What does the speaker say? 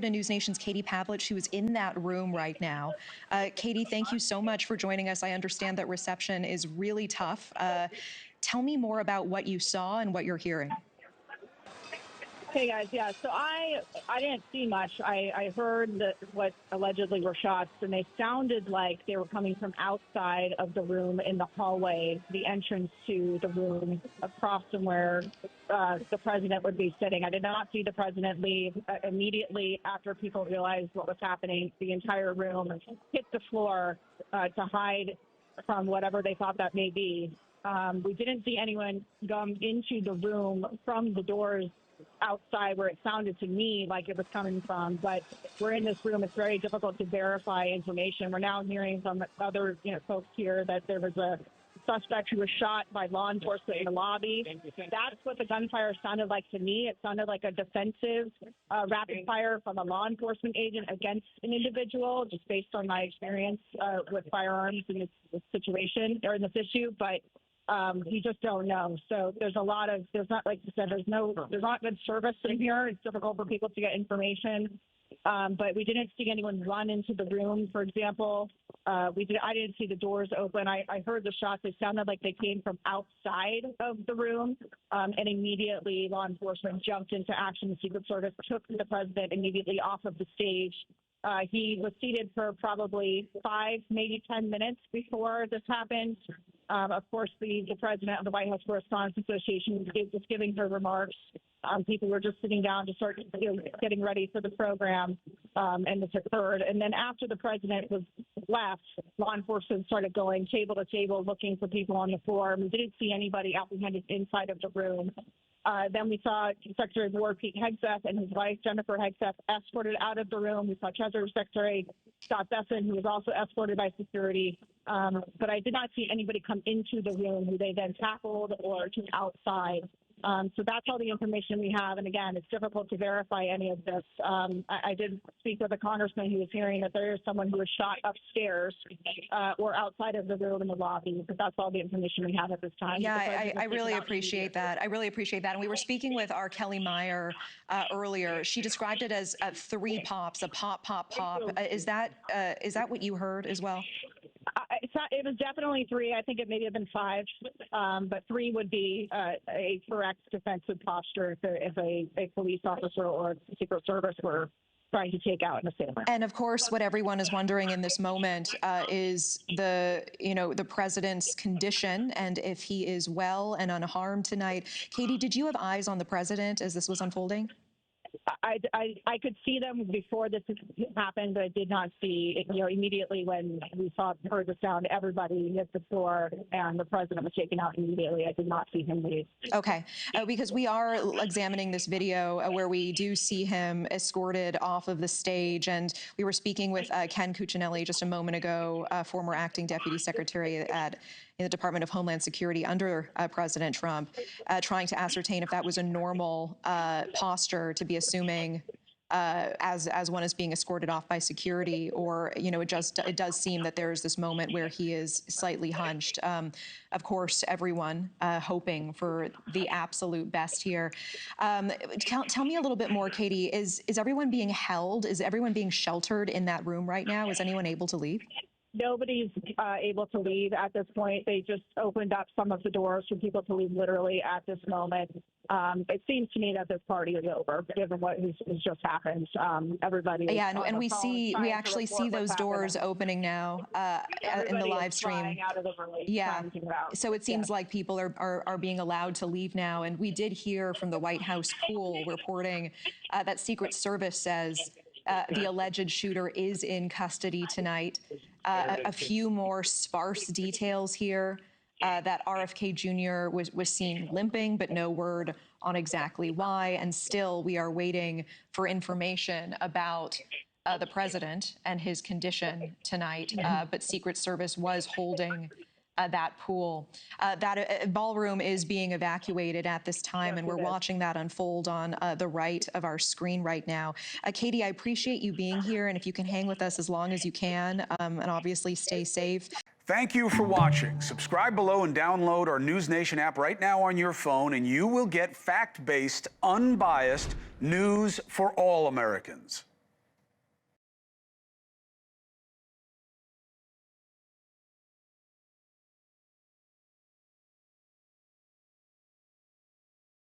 to News Nation's Katie Pavlich, who is in that room right now. Katie, thank you so much for joining us. I understand that reception is really tough. Tell me more about what you saw and what you're hearing. Hey guys, yeah. So I didn't see much. I heard that what allegedly were shots, and they sounded like they were coming from outside of the room in the hallway, the entrance to the room across from where the president would be sitting. I did not see the president leave. Immediately after people realized what was happening, the entire room hit the floor to hide from whatever they thought that may be. We didn't see anyone come into the room from the doors outside where it sounded to me like it was coming from, but we're in this room. It's very difficult to verify information. We're now hearing from other folks here that there was a suspect who was shot by law enforcement in the lobby. That's what the gunfire sounded like to me. It sounded like a defensive rapid fire from a law enforcement agent against an individual, just based on my experience with firearms in this situation or in this issue. But we just don't know. So there's not, like you said, there's not good service in here. It's difficult for people to get information. But we didn't see anyone run into the room, for example. I didn't see the doors open. I heard the shots. They sounded like they came from outside of the room. And immediately law enforcement jumped into action. The Secret Service took the president immediately off of the stage. He was seated for probably 5, maybe 10 minutes before this happened. Of course, the president of the White House Correspondents Association was giving her remarks. People were just sitting down to start getting ready for the program, and this occurred. And then after the president was left, law enforcement started going table to table looking for people on the floor. We didn't see anybody apprehended inside of the room. Then we saw Secretary of War Pete Hegseth and his wife, Jennifer Hegseth, escorted out of the room. We saw Treasury Secretary Scott Bessent, who was also escorted by security. But I did not see anybody come into the room who they then tackled or took outside. So that's all the information we have. And again, it's difficult to verify any of this. I did speak with a congressman who was hearing that there is someone who was shot upstairs or outside of the room in the lobby, but that's all the information we have at this time. Yeah, I really appreciate that. I really appreciate that. And we were speaking with our Kelly Meyer earlier. She described it as 3 pops, a pop, pop, pop. Is that what you heard as well? It was definitely 3. I think it maybe have been 5, but 3 would be a correct defensive posture if a police officer or Secret Service were trying to take out an assailant. And of course, what everyone is wondering in this moment is the president's condition and if he is well and unharmed tonight. Katie, did you have eyes on the president as this was unfolding? I could see them before this happened, but I did not see, immediately when we heard the sound, everybody hit the floor and the president was taken out immediately. I did not see him leave. Okay, because we are examining this video where we do see him escorted off of the stage, and we were speaking with Ken Cuccinelli just a moment ago, former acting deputy secretary in the Department of Homeland Security under President Trump, trying to ascertain if that was a normal posture to be assuming as one is being escorted off by security, or it does seem that there's this moment where he is slightly hunched. Of course, everyone hoping for the absolute best here. Tell me a little bit more, Katie. Is everyone being held? Is everyone being sheltered in that room right now? Is anyone able to leave? Nobody's able to leave at this point. They just opened up some of the doors for people to leave literally at this moment. It seems to me that this party is over, given what has just happened. Everybody. Yeah, and we actually see those doors opening now in the live stream. Out of the room, yeah. So it seems like people are being allowed to leave now. And we did hear from the White House pool reporting that Secret Service says the alleged shooter is in custody tonight. A few more sparse details here that RFK Jr. was seen limping, but no word on exactly why. And still, we are waiting for information about the president and his condition tonight. But Secret Service was holding that pool. That ballroom is being evacuated at this time, and we're watching that unfold on the right of our screen right now. Katie, I appreciate you being here, and if you can hang with us as long as you can, and obviously stay safe. Thank you for watching. Subscribe below and download our News Nation app right now on your phone, and you will get fact-based, unbiased news for all Americans.